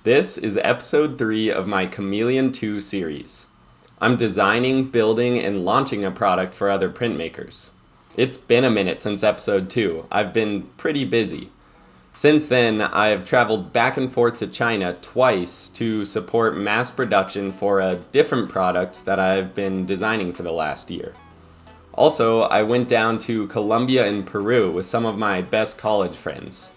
This is episode 3 of my Chameleon 2 series. I'm designing, building, and launching a product for other printmakers. It's been a minute since episode 2. I've been pretty busy. Since then, I have traveled back and forth to China twice to support mass production for a different product that I've been designing for the last year. Also, I went down to Colombia and Peru with some of my best college friends.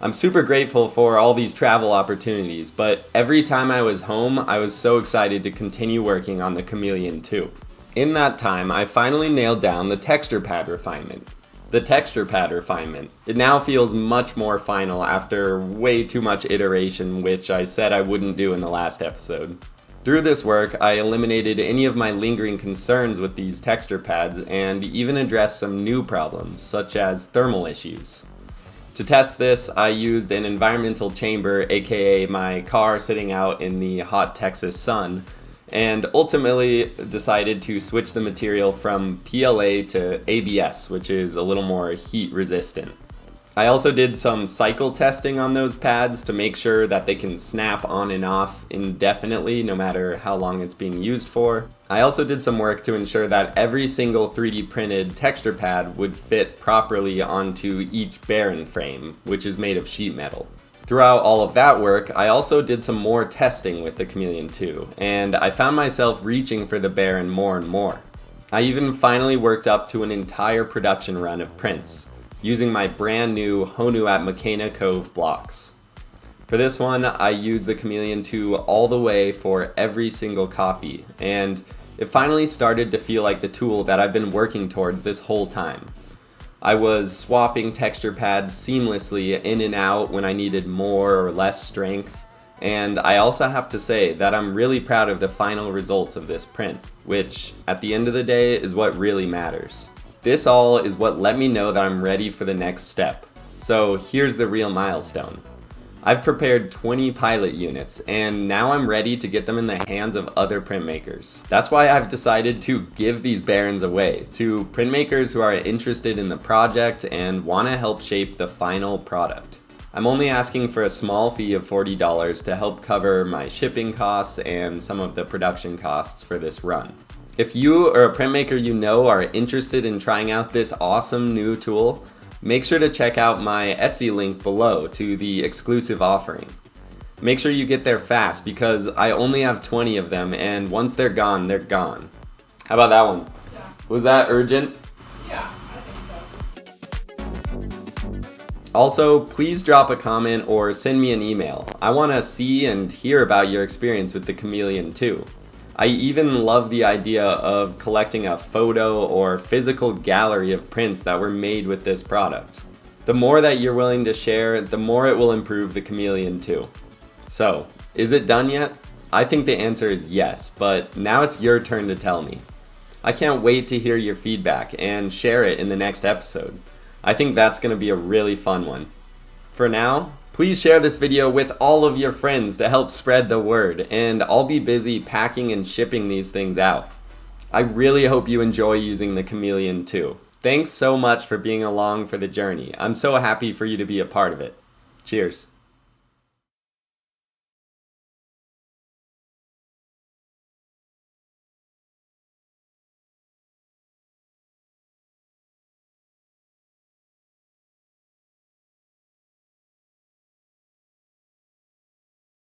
I'm super grateful for all these travel opportunities, but every time I was home, I was so excited to continue working on the Chameleon 2. In that time, I finally nailed down the texture pad refinement. It now feels much more final after way too much iteration, which I said I wouldn't do in the last episode. Through this work, I eliminated any of my lingering concerns with these texture pads and even addressed some new problems, such as thermal issues. To test this, I used an environmental chamber, aka my car sitting out in the hot Texas sun, and ultimately decided to switch the material from PLA to ABS, which is a little more heat resistant. I also did some cycle testing on those pads to make sure that they can snap on and off indefinitely no matter how long it's being used for. I also did some work to ensure that every single 3D printed texture pad would fit properly onto each Baren frame, which is made of sheet metal. Throughout all of that work, I also did some more testing with the Chameleon 2, and I found myself reaching for the Baren more and more. I even finally worked up to an entire production run of prints, using my brand new Honu at Makena Cove blocks. For this one, I used the Chameleon 2 all the way for every single copy, and it finally started to feel like the tool that I've been working towards this whole time. I was swapping texture pads seamlessly in and out when I needed more or less strength, and I also have to say that I'm really proud of the final results of this print, which at the end of the day is what really matters. This all is what let me know that I'm ready for the next step. So here's the real milestone. I've prepared 20 pilot units, and now I'm ready to get them in the hands of other printmakers. That's why I've decided to give these Barens away to printmakers who are interested in the project and want to help shape the final product. I'm only asking for a small fee of $40 to help cover my shipping costs and some of the production costs for this run. If you or a printmaker you know are interested in trying out this awesome new tool, make sure to check out my Etsy link below to the exclusive offering. Make sure you get there fast because I only have 20 of them, and once they're gone, they're gone. How about that one? Yeah. Was that urgent? Yeah, I think so. Also, please drop a comment or send me an email. I want to see and hear about your experience with the Chameleon 2. I even love the idea of collecting a photo or physical gallery of prints that were made with this product. The more that you're willing to share, the more it will improve the Chameleon 2. So, is it done yet? I think the answer is yes, but now it's your turn to tell me. I can't wait to hear your feedback and share it in the next episode. I think that's going to be a really fun one. For now, please share this video with all of your friends to help spread the word, and I'll be busy packing and shipping these things out. I really hope you enjoy using the Chameleon 2. Thanks so much for being along for the journey. I'm so happy for you to be a part of it. Cheers.